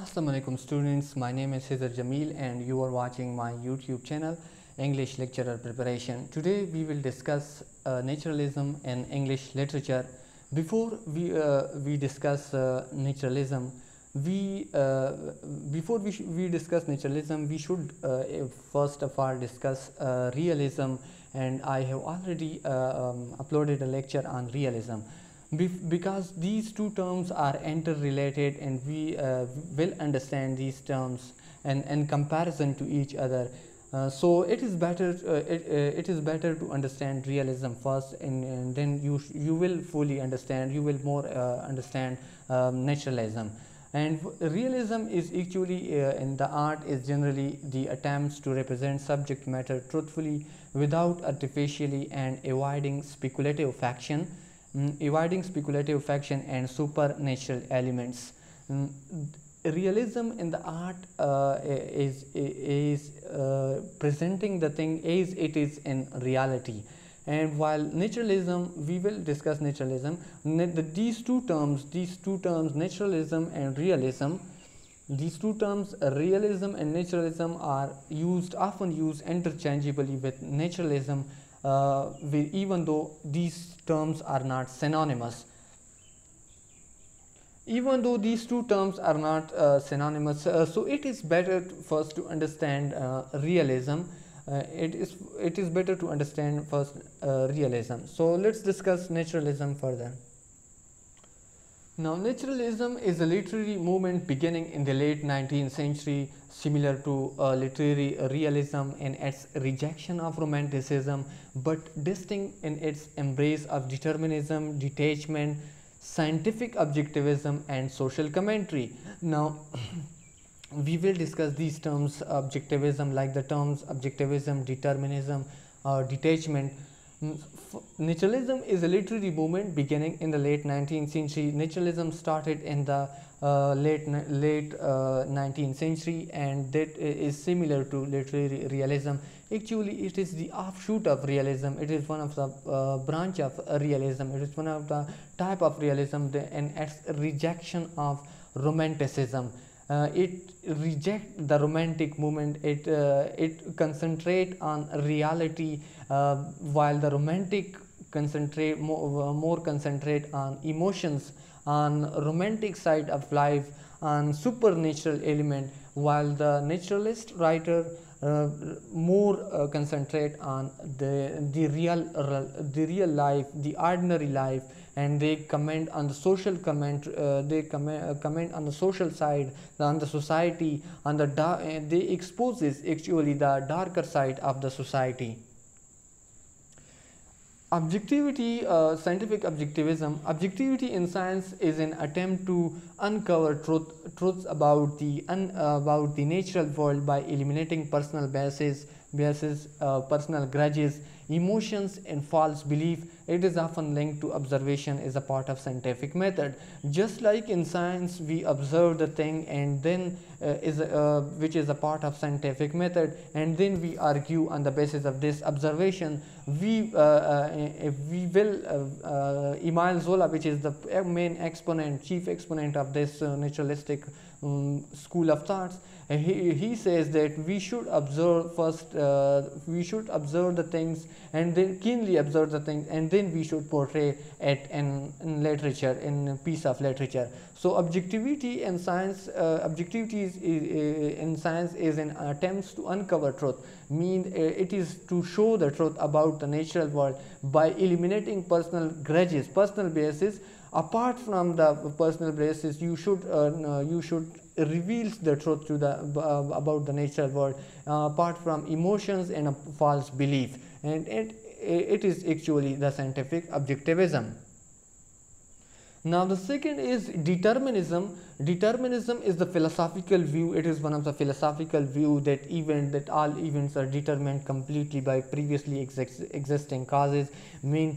Assalamualaikum students, my name is Hizar Jamil and you are watching my YouTube channel English Lecturer Preparation. Today we will discuss naturalism and English literature. Before we discuss naturalism, we discuss naturalism, we should first of all discuss realism, and I have already uploaded a lecture on realism. Because these two terms are interrelated and we will understand these terms and in comparison to each other, so it is better to understand realism first, and then you will fully understand, you will more understand naturalism. And realism is actually in the art is generally the attempts to represent subject matter truthfully without artificially and avoiding speculative faction and supernatural elements. Realism in the art is presenting the thing as it is in reality, and while naturalism, we will discuss naturalism. These two terms, naturalism and realism, these two terms, realism and naturalism, are often used interchangeably with naturalism, even though these terms are not synonymous. Even though these two terms are not synonymous, so it is better first to understand realism. It is better to understand first realism. So let's discuss naturalism further. Now, naturalism is a literary movement beginning in the late 19th century, similar to literary realism in its rejection of romanticism, but distinct in its embrace of determinism, detachment, scientific objectivism, and social commentary. Now, we will discuss these terms, objectivism, like the terms objectivism, determinism, or detachment. Naturalism is a literary movement beginning in the late 19th century. Naturalism started in the late 19th century, and that is similar to literary realism. Actually, it is the offshoot of realism. It is one of the branch of realism. It is one of the type of realism, and its rejection of romanticism. It rejects the romantic movement. It concentrate on reality, while the romantic more concentrate on emotions, on romantic side of life, on supernatural element, while the naturalist writer more concentrate on the real life, the ordinary life, and they comment on the social comment. They comment on the social side, on the society, on the they exposes actually the darker side of the society. Objectivity, scientific objectivism. Objectivity in science is an attempt to uncover truths about the natural world by eliminating personal biases, personal grudges, emotions, and false belief. It is often linked to observation as a part of scientific method. Just like in science, we observe the thing, and then which is a part of scientific method, and then we argue on the basis of this observation. Emile Zola, which is the main chief exponent of this naturalistic school of thoughts, he says that we should observe first, we should observe the things, and then keenly observe the things, and then we should portray it in literature, in a piece of literature. So objectivity in science, in science is an attempt to uncover truth. It is to show the truth about the natural world by eliminating personal grudges, personal biases. Apart from the personal biases, you should reveal the truth to the about the natural world, apart from emotions and a false belief, and it is actually the scientific objectivism. Now, the second is determinism. Determinism is the philosophical view. It is one of the philosophical view that all events are determined completely by previously existing causes.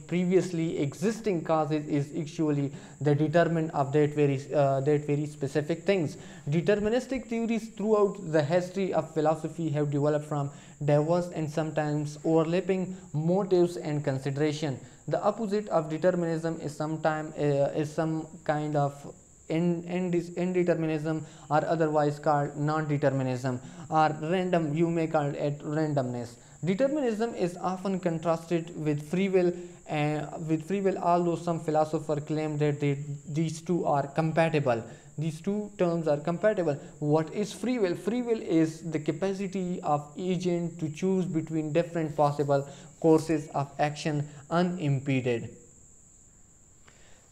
Previously existing causes is actually the determinant of that very specific things. Deterministic theories throughout the history of philosophy have developed from diverse and sometimes overlapping motives and consideration. The opposite of determinism is some kind of indeterminism, or otherwise called non-determinism, or random, you may call it randomness. Determinism is often contrasted with free will, although some philosophers claim that these two are compatible. These two terms are compatible. What is free will? Free will is the capacity of agent to choose between different possible courses of action unimpeded.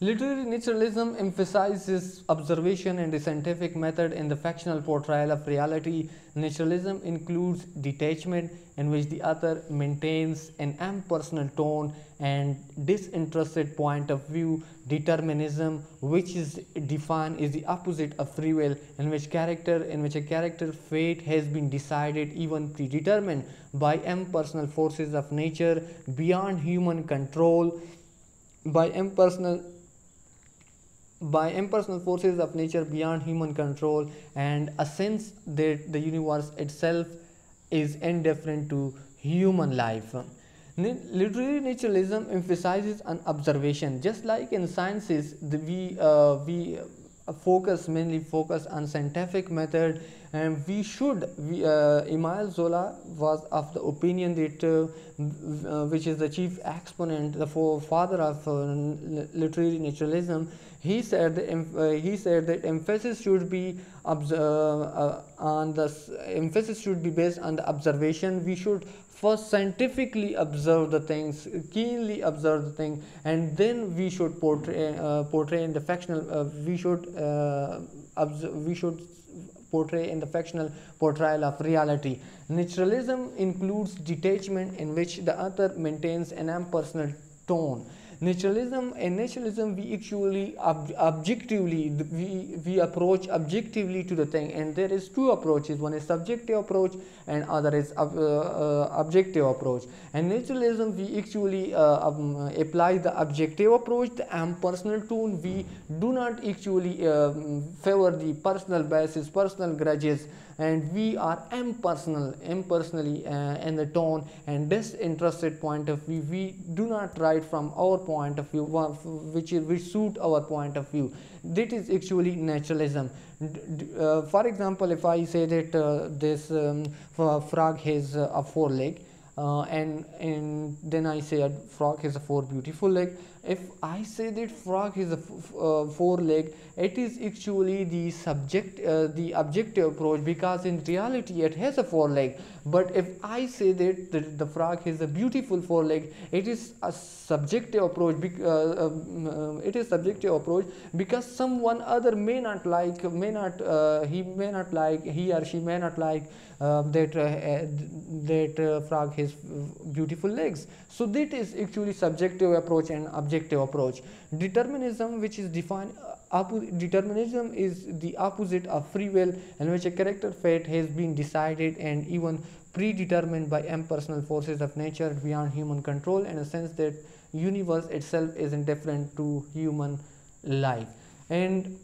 Literary naturalism emphasizes observation and the scientific method in the factional portrayal of reality. Naturalism includes detachment, in which the author maintains an impersonal tone and disinterested point of view. Determinism, which is defined as the opposite of free will, in which a character fate has been decided, even predetermined, by impersonal forces of nature beyond human control. By impersonal forces of nature beyond human control, and a sense that the universe itself is indifferent to human life. Literary naturalism emphasizes on observation. Just like in sciences, we mainly focus on scientific method, and Emile Zola was of the opinion that which is the chief exponent, the father of literary naturalism. He said that emphasis should be based on the observation. We should first scientifically observe the things, keenly observe the thing, and then we should portray in the factional. We should portray in the factional portrayal of reality. Naturalism includes detachment, in which the author maintains an impersonal tone. Naturalism we actually we approach objectively to the thing, and there is two approaches. One is subjective approach and other is objective approach. And naturalism, we actually apply the objective approach, the impersonal tone. We do not actually favor the personal biases, personal grudges, and we are impersonally in the tone and disinterested point of view. We do not write from our point of view, which suit our point of view. That is actually naturalism. For example, if I say that this frog has a foreleg, and then I say a frog has a four beautiful leg. If I say that frog has a foreleg, it is actually the objective approach, because in reality it has a foreleg. But if I say that the frog has a beautiful foreleg, it is a subjective approach. Because someone other may not like, he or she may not like that frog has beautiful legs. So that is actually subjective approach and objective approach. Determinism, which is defined, determinism is the opposite of free will, in which a character fate has been decided and even predetermined by impersonal forces of nature beyond human control, in a sense that universe itself is indifferent to human life. And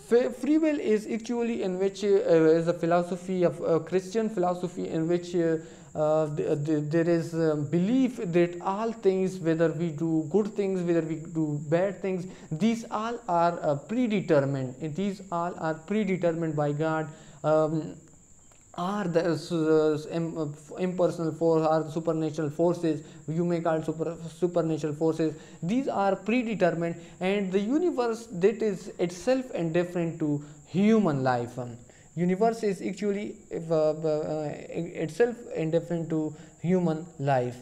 free will is actually in which is a philosophy of Christian philosophy, in which there is belief that all things, whether we do good things, whether we do bad things, these all are predetermined. These all are predetermined by God. Are the impersonal force, are supernatural forces, you may call supernatural forces. These are predetermined, and the universe that is itself indifferent to human life. Universe is actually itself indifferent to human life.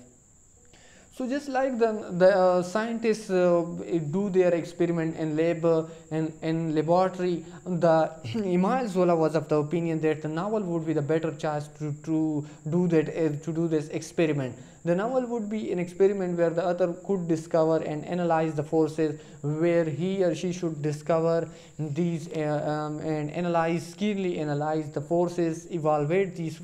So just like the scientists do their experiment in lab and in laboratory, the Emile Zola was of the opinion that the novel would be the better choice to do this experiment. The novel would be an experiment where the author could discover and analyze the forces, where he or she should discover these and keenly analyze the forces, evaluate these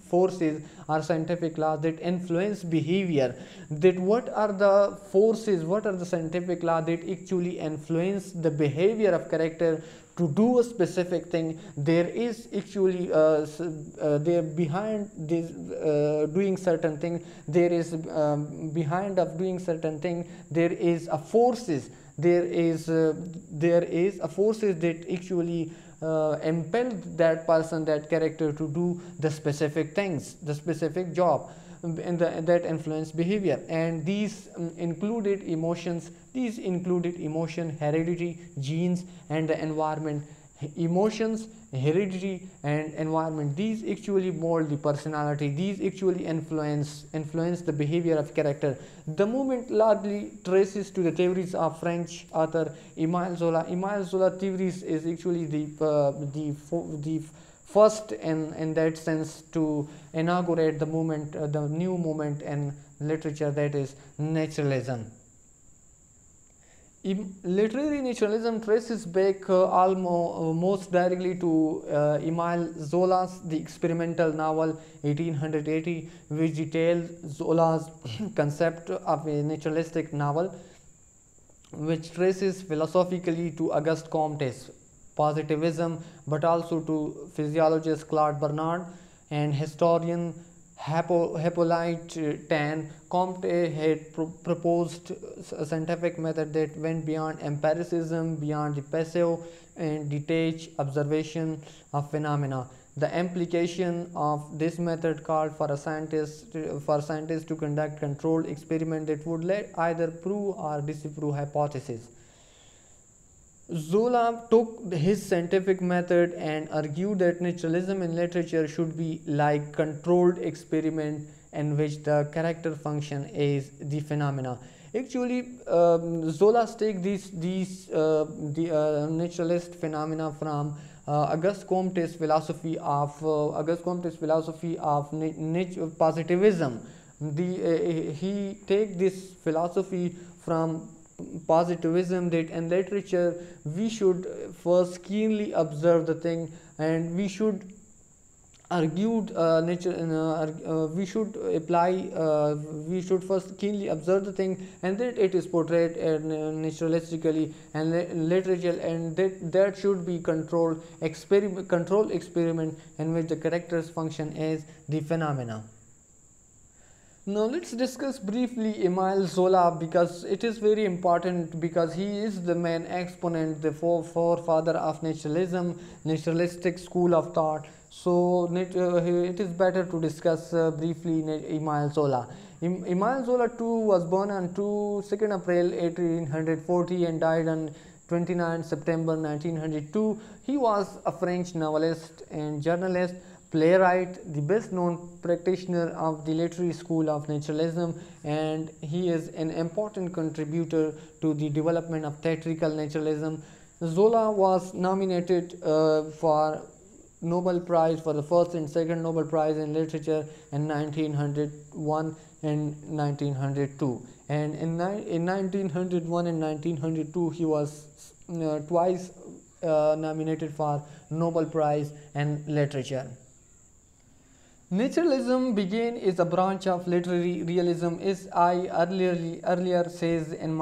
forces or scientific laws that influence behavior. That what are the forces, what are the scientific laws that actually influence the behavior of character to do a specific thing. There is actually there behind this doing certain thing, there is behind of doing certain thing, there is a forces there is a forces that actually impel that person, that character, to do the specific things, the specific job, and that influence behavior. And these included emotions, heredity, genes, and the environment. Emotions, heredity, and environment, these actually mold the personality, these actually influence the behavior of character. The movement largely traces to the theories of French author Emile Zola. Emile Zola theories is actually the first in that sense to inaugurate the movement, the new movement in literature, that is naturalism. Literary naturalism traces back most directly to Emile Zola's The Experimental Novel 1880, which details Zola's concept of a naturalistic novel, which traces philosophically to Auguste Comte's positivism, but also to physiologist Claude Bernard and historian Hippolyte Taine. Comte had proposed a scientific method that went beyond empiricism, beyond the passive and detached observation of phenomena. The implication of this method called for scientists to conduct controlled experiments that would either prove or disprove hypotheses. Zola took his scientific method and argued that naturalism in literature should be like controlled experiment in which the character function is the phenomena. Actually, Zola takes the naturalist phenomena from Auguste Comte's philosophy of positivism. He take this philosophy from positivism, that in literature we should first keenly observe the thing, and we should we should first keenly observe the thing, and that it is portrayed naturalistically and literature, and that should be controlled experiment in which the character's function is the phenomena. Now let's discuss briefly Emile Zola, because it is very important, because he is the main exponent, the forefather of naturalistic school of thought. So it is better to discuss briefly Emile Zola. Emile Zola too was born on 2nd April 1840 and died on 29 September 1902. He was a French novelist and journalist, playwright, the best known practitioner of the literary school of naturalism, and he is an important contributor to the development of theatrical naturalism. Zola was nominated for Nobel Prize for the first and second Nobel Prize in literature in 1901 and 1902, and in 1901 and 1902 he was twice nominated for Nobel Prize in literature. Naturalism began as a branch of literary realism. As I earlier says in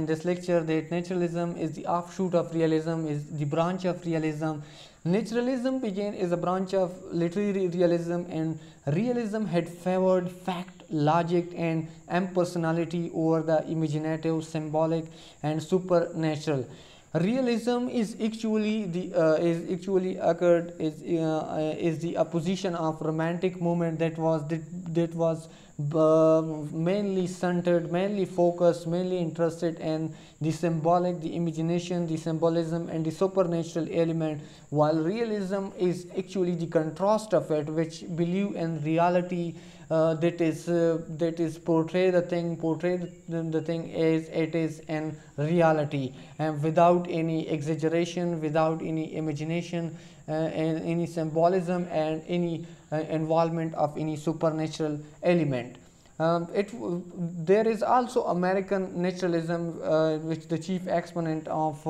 this lecture, that naturalism is the offshoot of realism, is the branch of realism. Naturalism began as a branch of literary realism, and realism had favored fact, logic, and impersonality over the imaginative, symbolic, and supernatural. Realism is actually the opposition of romantic movement that was mainly centered, mainly focused, mainly interested in the symbolic, the imagination, the symbolism, and the supernatural element, while realism is actually the contrast of it, which believe in reality, that is portray the thing as it is in reality, and without any exaggeration, without any imagination, and any symbolism, and any involvement of any supernatural element. There is also American naturalism, which the chief exponent of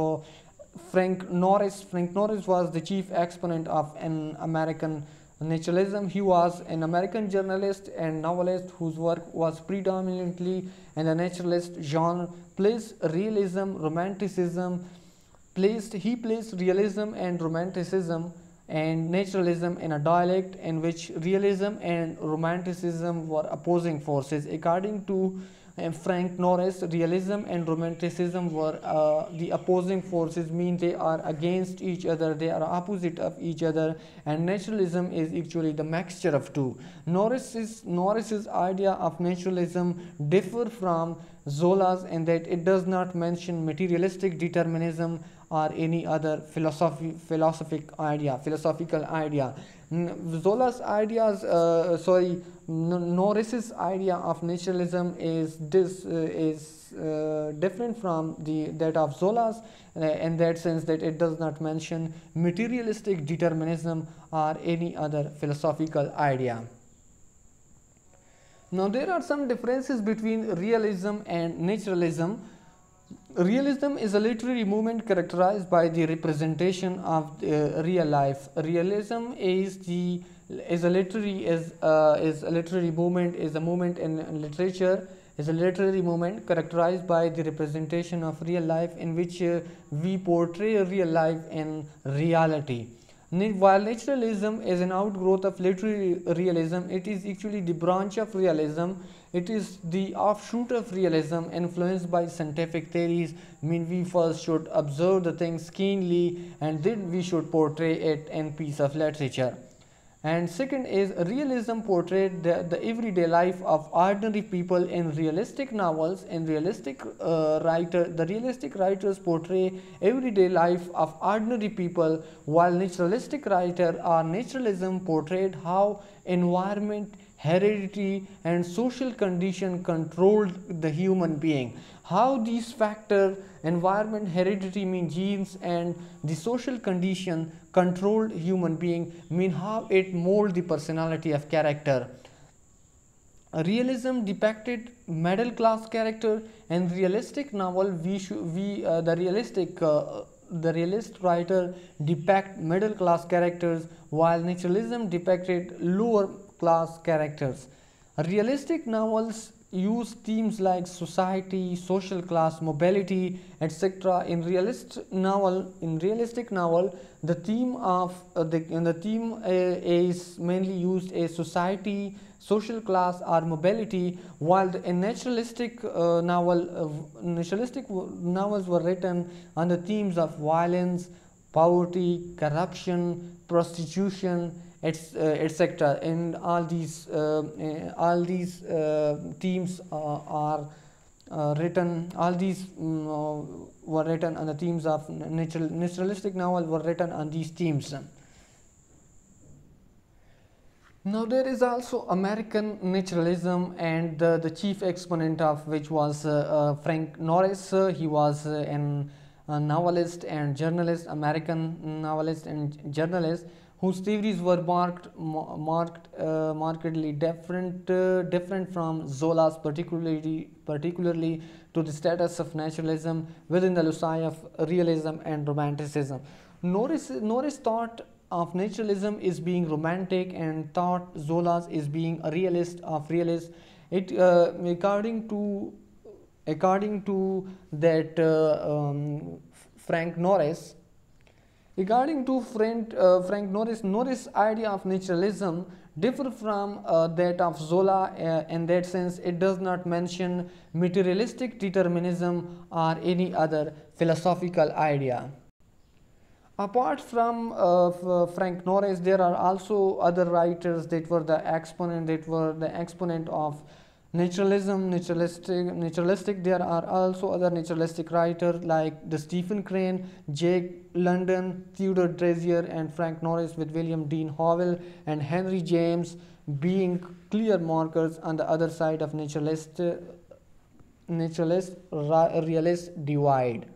Frank Norris. Frank Norris was the chief exponent of an American naturalism. He was an American journalist and novelist whose work was predominantly in the naturalist genre. Placed realism, romanticism, he placed realism and romanticism and naturalism in a dialect in which realism and romanticism were opposing forces. According to and Frank Norris, realism and romanticism were the opposing forces, mean they are against each other, they are opposite of each other, and naturalism is actually the mixture of two. Norris's idea of naturalism differ from Zola's in that it does not mention materialistic determinism or any other philosophical idea. Zola's ideas, Norris's idea of naturalism is different from that of Zola's in that sense that it does not mention materialistic determinism or any other philosophical idea. Now there are some differences between realism and naturalism. Realism is a literary movement characterized by the representation of real life. Realism is a literary movement, is a movement in literature, is a literary movement characterized by the representation of real life in which we portray real life in reality. While naturalism is an outgrowth of literary realism, it is actually the branch of realism. It is the offshoot of realism influenced by scientific theories. Mean we first should observe the things keenly and then we should portray it in piece of literature. And second is realism portrayed the everyday life of ordinary people in realistic novels. In realistic the realistic writers portray everyday life of ordinary people, while naturalistic writer or naturalism portrayed how environment, heredity and social condition controlled the human being. How these factors, environment, heredity mean genes, and the social condition controlled human being, mean how it mold the personality of character. Realism depicted middle class character, and realistic novel the realist writer depict middle class characters, while naturalism depicted lower class characters. Realistic novels use themes like society, social class, mobility, etc. In realistic novel, the theme is mainly used as society, social class, or mobility, while in naturalistic novels were written on the themes of violence, poverty, corruption, prostitution, etc. And all these themes are written. All these were written on the themes of naturalistic novel were written on these themes. Now there is also American naturalism, and the chief exponent of which was Frank Norris. He was a novelist and journalist, American novelist and journalist, whose theories were markedly different from Zola's, particularly to the status of naturalism within the loci of realism and romanticism. Norris thought of naturalism is being romantic and thought Zola's is being a realist of realists. According to that Frank Norris. Regarding to Frank Norris' idea of naturalism differ from that of Zola in that sense it does not mention materialistic determinism or any other philosophical idea. Apart from Frank Norris, there are also other writers that were the exponent of naturalism, naturalistic. There are also other naturalistic writers like the Stephen Crane, Jake London, Theodore Dreiser, and Frank Norris, with William Dean Howell and Henry James being clear markers on the other side of naturalist realist divide.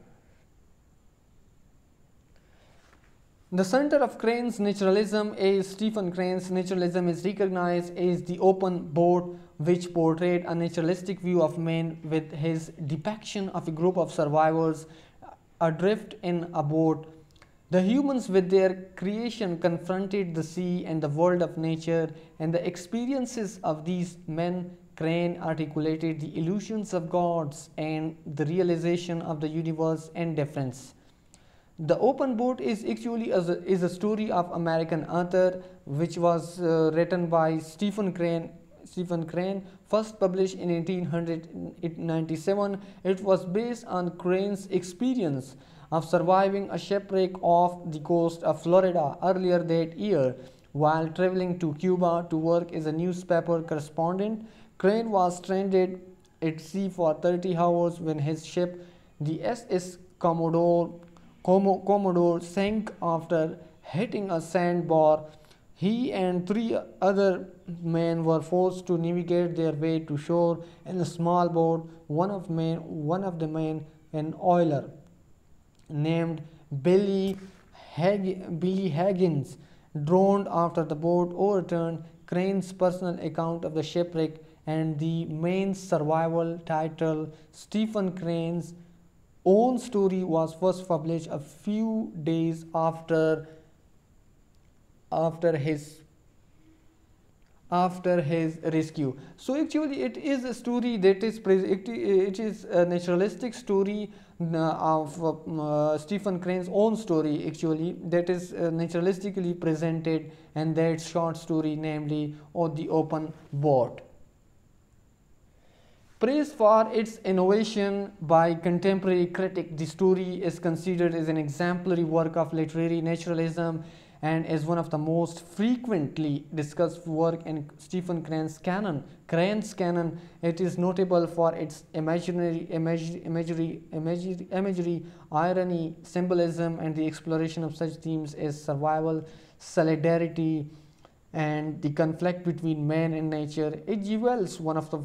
The center of Crane's naturalism is Stephen Crane's naturalism is recognized as the open boat, which portrayed a naturalistic view of man with his depiction of a group of survivors adrift in a boat. The humans with their creation confronted the sea and the world of nature, and the experiences of these men. Crane articulated the illusions of gods and the realization of the universe and difference. The Open Boat is actually a story of American author which was written by Stephen Crane. Stephen Crane, first published in 1897. It was based on Crane's experience of surviving a shipwreck off the coast of Florida earlier that year. While traveling to Cuba to work as a newspaper correspondent, Crane was stranded at sea for 30 hours when his ship, the SS Commodore sank after hitting a sandbar. He and 3 other men were forced to navigate their way to shore in a small boat. One of the men, an oiler named Billy Higgins, drowned after the boat overturned. Crane's personal account of the shipwreck and the main survival, titled Stephen Crane's Own Story, was first published a few days after his rescue. So actually it is a story that is it is a naturalistic story of Stephen Crane's own story, actually, that is naturalistically presented, and that short story, namely The Open Boat. Praised for its innovation by contemporary critics, the story is considered as an exemplary work of literary naturalism and as one of the most frequently discussed work in Stephen Crane's canon. It is notable for its imagery, irony, symbolism, and the exploration of such themes as survival, solidarity, and the conflict between man and nature. It dwells one of the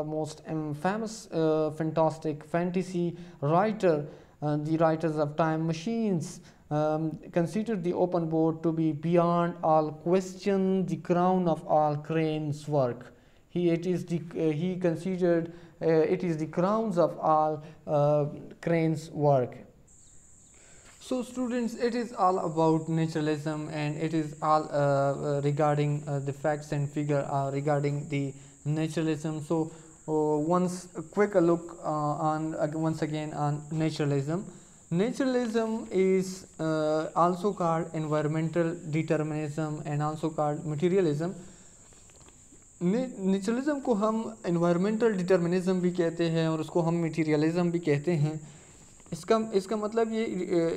most famous fantastic fantasy writer, the writers of Time Machines, considered The Open Boat to be beyond all question the crown of all Crane's work. He considered it is the crowns of all Crane's work. So students, it is all about naturalism, and it is all regarding the facts and figure regarding the naturalism. So once a quick look once again on naturalism. Naturalism is also called environmental determinism and also called materialism. Naturalism को हम environmental determinism भी कहते हैं और उसको हम materialism भी कहते हैं. इसका मतलब ये,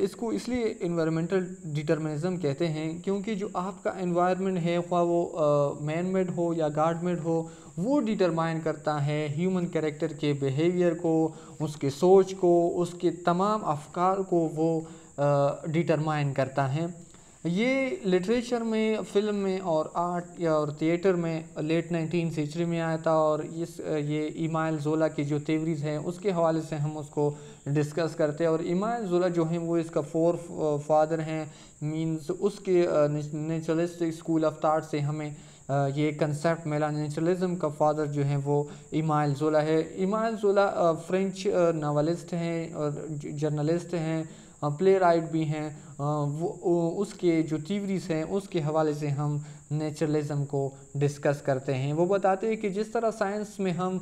इसको इसलिए environmental determinism कहते हैं क्योंकि जो आपका environment है, ख्वाह वो man made हो या God made हो, वो डिटरमाइन करता है ह्यूमन कैरेक्टर के बिहेवियर को, उसके सोच को, उसके तमाम अफकार को वो डिटरमाइन करता है. ये लिटरेचर में, फिल्म में और आर्ट या और थिएटर में लेट 19th सेंचुरी में आया था, और ये इमाइल ज़ोला की जो थ्योरीज़ हैं उसके हवाले से हम उसको डिस्कस करते हैं. और इमाइल ज़ोला जो हैं वो इसका फादर हैं, मींस उसके नेचुरलिस्टिक स्कूल ऑफ थॉट से हमें ये कंसेप्ट मिला. नेचुरलिज्म का फादर जो है वो इमाइल ज़ोला है. इमाइल ज़ोला फ्रेंच नावलिस्ट हैं और जर्नलिस्ट हैं, प्ले राइट भी हैं. वो उसके जो थ्योरीज़ हैं उसके हवाले से हम नेचुरलिज्म को डिस्कस करते हैं. वो बताते हैं कि जिस तरह साइंस में हम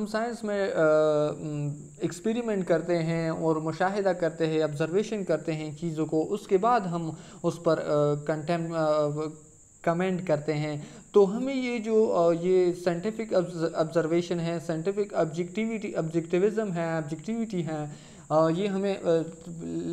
साइंस में एक्सपेरिमेंट करते हैं और मुशाहिदा करते हैं, ऑब्जर्वेशन करते हैं चीज़ों को, उसके बाद हम उस पर कमेंट करते हैं, तो हमें ये जो ये साइंटिफिक ऑब्जर्वेशन है, साइंटिफिक ऑब्जेक्टिविज़म है, ऑब्जेक्टिविटी है, ये हमें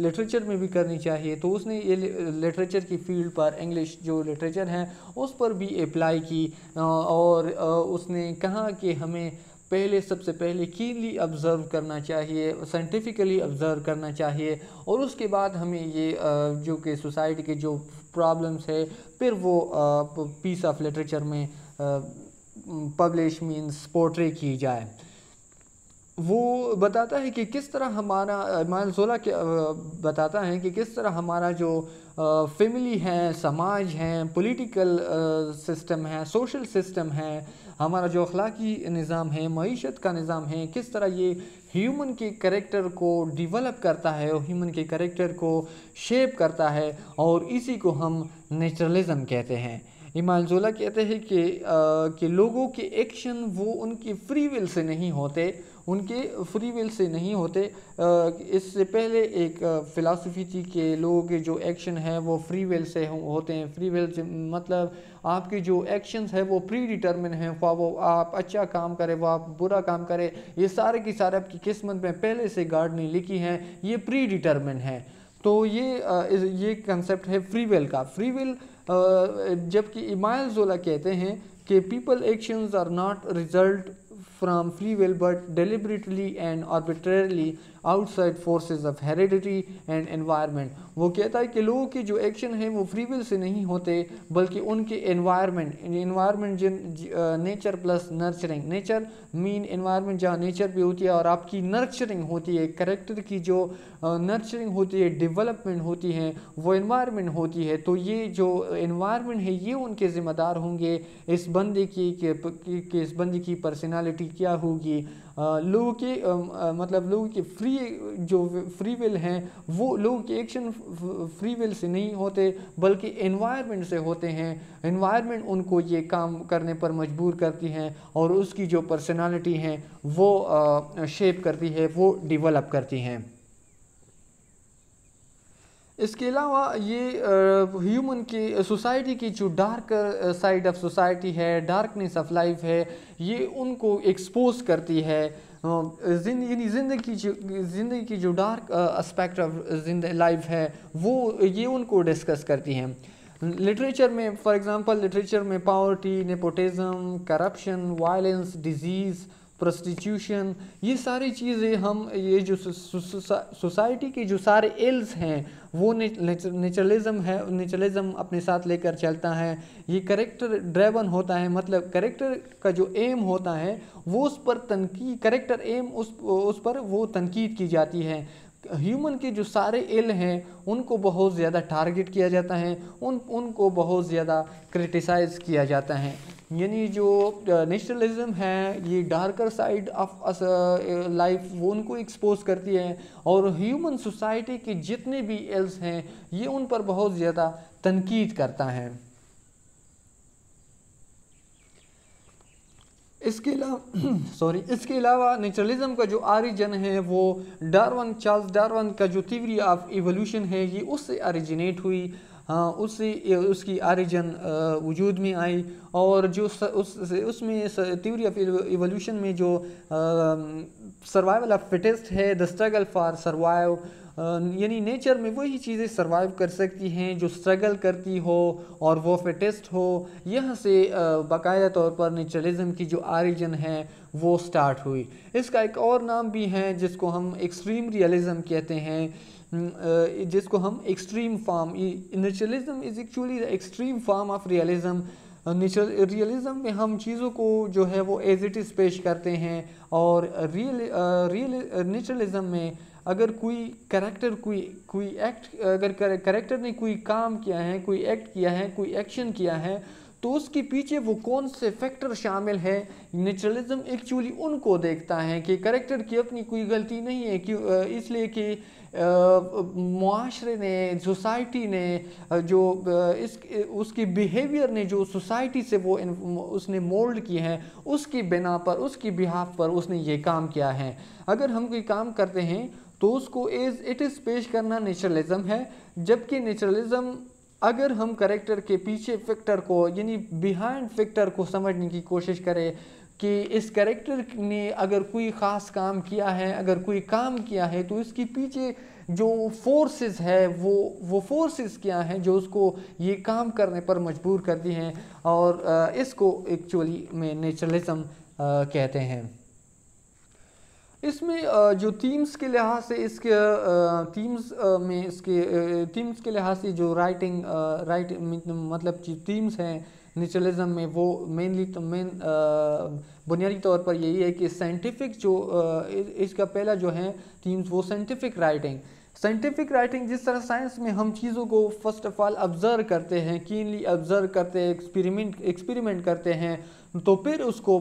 लिटरेचर में भी करनी चाहिए. तो उसने ये लिटरेचर की फील्ड पर, इंग्लिश जो लिटरेचर है उस पर भी अप्लाई की, और उसने कहा कि हमें सबसे पहले कीनली ऑब्ज़र्व करना चाहिए, साइंटिफिकली ऑब्ज़र्व करना चाहिए, और उसके बाद हमें ये जो कि सोसाइटी के जो प्रॉब्लम्स है फिर वो पीस ऑफ लिटरेचर में पब्लिश मींस पोर्ट्रे की जाए. वो बताता है कि किस तरह हमारा, इमाइल ज़ोला बताता है कि किस तरह हमारा जो फैमिली है, समाज है, पॉलिटिकल सिस्टम है, सोशल सिस्टम है, हमारा जो अखलाकी निज़ाम है, मईशत का निज़ाम है, किस तरह ये ह्यूमन के कैरेक्टर को डेवलप करता है और ह्यूमन के कैरेक्टर को शेप करता है, और इसी को हम नेचुरलिज्म कहते हैं. इमाइल ज़ोला कहते हैं कि लोगों के एक्शन वो उनकी फ्री विल से नहीं होते, ان کے فری ول سے نہیں ہوتے. اس سے پہلے ایک فلاسفی تھی کہ لوگوں کے جو ایکشن ہے وہ فری ول سے ہوتے ہیں. فری ول سے مطلب آپ کے جو ایکشنز ہے وہ پری ڈیٹرمن ہیں, خواہ وہ آپ اچھا کام کرے وہ آپ برا کام کرے, یہ سارے کی سارے آپ کی قسمت میں پہلے سے گاڈ نے لکھی ہیں, یہ پری ڈیٹرمن ہے. تو یہ کنسیپٹ ہے فری ول کا. فری ول جبکہ ایمائل زولا کہتے ہیں کہ people actions are not result from free will but deliberately and arbitrarily outside forces of heredity and environment. وہ کہتا ہے کہ لوگوں کے جو ایکشن ہیں وہ فری ول سے نہیں ہوتے بلکہ ان کے environment nature plus nurturing. Nature مین انوائرمنٹ جہاں نیچر بھی ہوتی ہے اور آپ کی نرچرنگ ہوتی ہے, کریکٹر کی جو نرچرنگ ہوتی ہے, ڈیولپمنٹ ہوتی ہے, وہ انوائرمنٹ ہوتی ہے. تو یہ جو انوائرمنٹ ہے یہ ان کے ذمہ دار ہوں گے اس بندے کی کہ اس بندے کی پرسنالٹی کیا ہوگی. لوگوں کے مطلب لوگوں کے فری ول ہیں وہ لوگوں کے ایکشن فری ول سے نہیں ہوتے بلکہ انوائرمنٹ سے ہوتے ہیں. انوائرمنٹ ان کو یہ کام کرنے پر مجبور کرتی ہیں اور اس کی جو پرسنالٹی ہیں وہ شیپ کرتی ہے, وہ ڈیولپ کرتی ہیں. اس کے علاوہ یہ ہیومن کی سوسائٹی کی جو ڈارک سائڈ آف سوسائٹی ہے, ڈارکنیس آف لائف ہے, یہ ان کو ایکسپوز کرتی ہے. یعنی زندگی کی جو ڈارک اسپیکٹ آف لائف ہے وہ یہ ان کو ڈسکس کرتی ہیں. لٹریچر میں فار ایگزامپل لٹریچر میں poverty, nepotism, corruption, violence, disease, prostitution, یہ ساری چیزیں ہم یہ جو سوسائٹی کے جو سارے ایلز ہیں وہ نیچرلزم ہے, نیچرلزم اپنے ساتھ لے کر چلتا ہے. یہ کریکٹر ڈریون ہوتا ہے, مطلب کریکٹر کا جو ایم ہوتا ہے وہ اس پر تنقید, کریکٹر ایم اس پر وہ تنقید کی جاتی ہے. ہیومن کے جو سارے ایل ہیں ان کو بہت زیادہ ٹارگٹ کیا جاتا ہے, ان کو بہت زیادہ کرٹیسائز کیا جاتا ہے. یعنی جو نیچرلزم ہے یہ ڈارکر سائڈ آف لائف وہ ان کو ایکسپوز کرتی ہے اور ہیومن سوسائٹی کے جتنے بھی ایلز ہیں یہ ان پر بہت زیادہ تنقید کرتا ہے. اس کے علاوہ نیچرلزم کا جو آریجن ہے وہ چارلز ڈارون کا جو تھیوری آف ایوولوشن ہے یہ اس سے اوریجنیٹ ہوئی, اس کی آریجن وجود میں آئی. اور جو اس میں تھیوری آف ایوولوشن میں جو سروائیول آف فٹسٹ ہے, دا اسٹرگل فار سروائیو, یعنی نیچر میں وہی چیزیں سروائیو کر سکتی ہیں جو اسٹرگل کرتی ہو اور وہ فٹسٹ ہو. یہاں سے باقاعدہ طور پر نیچرلزم کی جو آریجن ہے وہ سٹارٹ ہوئی. اس کا ایک اور نام بھی ہے جس کو ہم ایکسٹریم ریئلزم کہتے ہیں, جس کو ہم extreme form, naturalism is actually the extreme form of realism. Realism میں ہم چیزوں کو جو ہے وہ ایز اٹ از پیش کرتے ہیں اور نیچرلزم میں اگر کوئی کریکٹر کوئی ایکٹ, اگر کریکٹر نے کوئی کام کیا ہے, کوئی ایکٹ کیا ہے, کوئی ایکشن کیا ہے تو اس کے پیچھے وہ کون سے فیکٹر شامل ہے, نیچرلزم ایکچولی ان کو دیکھتا ہے کہ کریکٹر کی اپنی کوئی غلطی نہیں ہے, اس لیے کہ معاشرے نے, سوسائٹی نے جو اس کی بیہیویئر نے جو سوسائٹی سے وہ اس نے مولڈ کی ہے اس کی بنا پر, اس کی بہاف پر اس نے یہ کام کیا ہے. اگر ہم کوئی کام کرتے ہیں تو اس کو ایز اٹ از پیش کرنا نیچرلزم ہے. جبکہ نیچرلزم اگر ہم کریکٹر کے پیچھے فیکٹر کو یعنی بیہائنڈ فیکٹر کو سمجھنے کی کوشش کرے کہ اس کریکٹر نے اگر کوئی خاص کام کیا ہے, اگر کوئی کام کیا ہے تو اس کے پیچھے جو فورسز ہے وہ فورسز کیا ہیں جو اس کو یہ کام کرنے پر مجبور کرتی ہیں, اور اس کو ایکچولی میں نیچرلزم کہتے ہیں. اس میں جو تھیمز کے لحاظ سے تھیمز کے لحاظ سے جو مطلب تھیمز ہیں نیچرلزم میں وہ بنیادی طور پر یہی ہے کہ سائنٹیفک جو اس کا پہلا جو ہے تھیمز وہ سائنٹیفک رائٹنگ جس طرح سائنس میں ہم چیزوں کو فرسٹ آف آل آبزرو کرتے ہیں, کینلی آبزرو کرتے ہیں, ایکسپیریمنٹ کرتے ہیں, تو پھر اس کو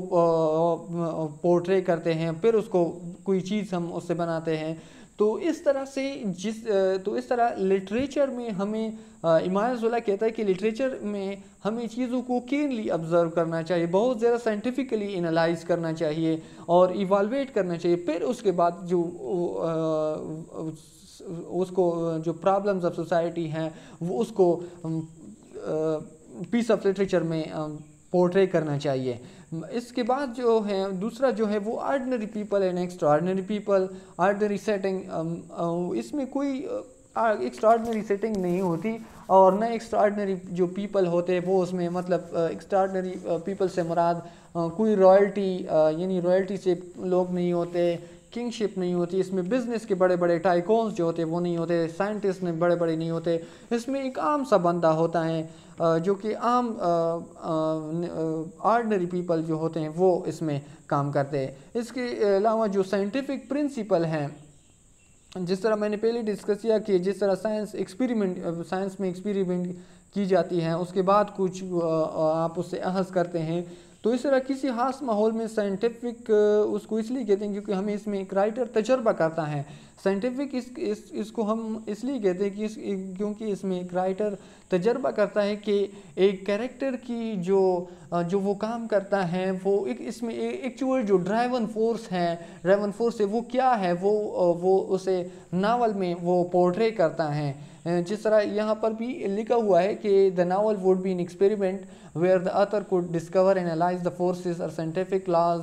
پورٹرے کرتے ہیں, پھر اس کو کوئی چیز ہم اس سے بناتے ہیں. تو اس طرح لٹریچر میں ہمیں ایمان زولا کہتا ہے کہ لٹریچر میں ہمیں چیزوں کو کینلی آبزرو کرنا چاہیے، بہت زیادہ سائنٹیفکلی انالائز کرنا چاہیے اور ایوالویٹ کرنا چاہیے، پھر اس کے بعد جو پرابلمز آف سوسائٹی ہیں وہ اس کو پیس آف لٹریچر میں پورٹرے کرنا چاہیے۔ اس کے بعد جو ہے دوسرا جو ہے وہ ordinary people and extraordinary people, ordinary setting, اس میں کوئی ایکسٹرا آرڈنری سیٹنگ نہیں ہوتی اور نہ ایکسٹرا آرڈنری جو پیپل ہوتے ہیں وہ اس میں، مطلب ایکسٹرا آرڈنری پیپل سے مراد کوئی رائلٹی یعنی رائلٹی سے لوگ نہیں ہوتے، کنگ شپ نہیں ہوتی، اس میں بزنس کے بڑے بڑے ٹائکونز جو ہوتے ہیں وہ نہیں ہوتے، سائنٹسٹ میں بڑے بڑے نہیں ہوتے، اس میں ایک عام سا بندہ ہوتا ہے جو کہ عام آرڈنری پیپل جو ہوتے ہیں وہ اس میں کام کرتے ہیں۔ اس کے علاوہ جو سائنٹیفک پرنسپل ہیں، جس طرح میں نے پہلے ڈسکس کیا کہ جس طرح سائنس میں ایکسپیریمنٹ کی جاتی ہیں، اس کے بعد کچھ آپ اس سے اخذ کرتے ہیں، تو اس طرح کسی خاص ماحول میں سائنٹیفک اس کو اس لیے کہتے ہیں کیونکہ ہمیں اس میں ایک رائٹر تجربہ کرتا ہے۔ سائنٹیفک اس کو ہم اس لیے کہتے ہیں کہ کیونکہ اس میں ایک رائٹر تجربہ کرتا ہے کہ ایک کیریکٹر کی جو وہ کام کرتا ہے وہ اس میں ایکچوئل جو ڈرائیون فورس ہے وہ کیا ہے، وہ اسے ناول میں وہ پورٹرے کرتا ہے۔ جس طرح یہاں پر بھی لکھا ہوا ہے کہ the novel would be an experiment where the author could discover and analyze the forces or scientific laws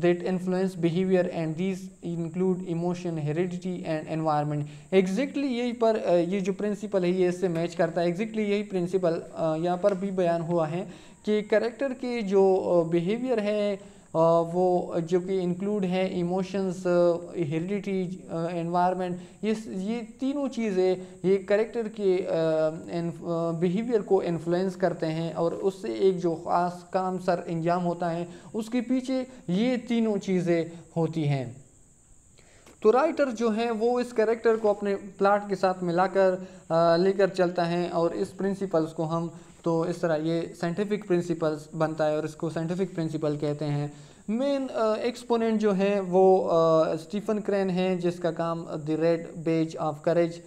that influence behavior, and these include emotion, heredity and environment۔ Exactly یہی پر یہ جو پرنسپل ہے یہ اس سے میچ کرتا ہے، exactly یہی principal یہاں پر بھی بیان ہوا ہے کہ کریکٹر کے جو بیہیویئر ہے وہ جو کہ انکلوڈ ہے ایموشنز، ہیریڈیٹی، انوائرمنٹ، یہ تینوں چیزیں یہ کریکٹر کے بیہیویئر کو انفلوئنس کرتے ہیں اور اس سے ایک جو خاص کام سر انجام ہوتا ہے اس کے پیچھے یہ تینوں چیزیں ہوتی ہیں۔ تو رائٹر جو ہے وہ اس کریکٹر کو اپنے پلاٹ کے ساتھ ملا کر لے کر چلتا ہے اور اس پرنسپلز کو ہم تو اس طرح یہ سائنٹیفک پرنسپلز بنتا ہے اور اس کو سائنٹیفک پرنسپل کہتے ہیں۔ مین ایکسپوننٹ جو ہے وہ اسٹیفن کرین ہے جس کا کام دی ریڈ بیج آف کریج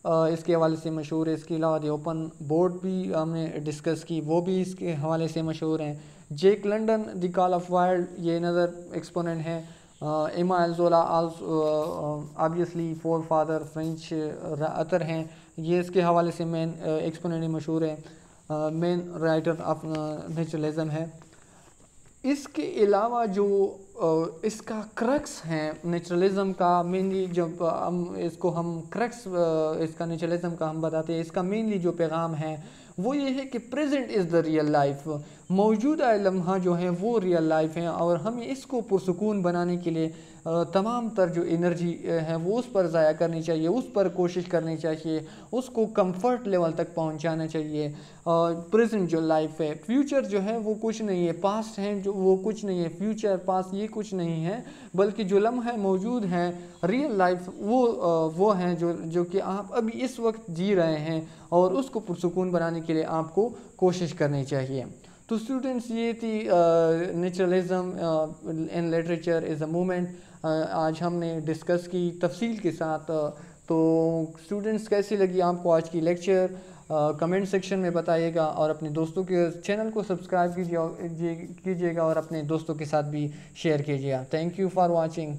اس کے حوالے سے مشہور ہے۔ اس کے علاوہ دی اوپن بورڈ بھی ہم نے ڈسکس کی، وہ بھی اس کے حوالے سے مشہور ہیں۔ Jack London the call of wild یہ نظر ایکسپوننٹ ہے۔ Emile Zola obviously forefather French اتر ہیں، یہ اس کے حوالے سے مین ایکسپوننٹ مشہور ہے، مین رائٹر آف نیچرلزم ہے۔ اس کے علاوہ جو اس کا کرکس ہے نیچرلزم کا، مینلی جب ہم کرکس اس کا نیچرلزم کا ہم بتاتے ہیں، اس کا مینلی جو پیغام ہے وہ یہ ہے کہ present is the real life, موجودہ لمحہ جو ہیں وہ ریئل لائف ہیں اور ہمیں اس کو پرسکون بنانے کے لیے تمام تر جو انرجی ہے وہ اس پر ضائع کرنی چاہیے، اس پر کوشش کرنی چاہیے، اس کو کمفرٹ لیول تک پہنچانا چاہیے۔ پریزنٹ جو لائف ہے، فیوچر جو ہے وہ کچھ نہیں ہے، پاسٹ ہے جو وہ کچھ نہیں ہے، فیوچر پاسٹ یہ کچھ نہیں ہے، بلکہ جو لمحہ موجود ہیں ریئل لائف وہ ہیں جو کہ آپ ابھی اس وقت جی رہے ہیں اور اس کو پرسکون بنانے کے لیے آپ کو کوشش کرنی چاہیے۔ تو اسٹوڈنٹس یہ تھی naturalism in literature is a movement, آج ہم نے ڈسکس کی تفصیل کے ساتھ۔ تو اسٹوڈنٹس کیسی لگی آپ کو آج کی لیکچر کمنٹ سیکشن میں بتائیے گا اور اپنے دوستوں کے چینل کو سبسکرائب کیجیے گا اور اپنے دوستوں کے ساتھ بھی شیئر کیجیے گا۔ Thank you for watching.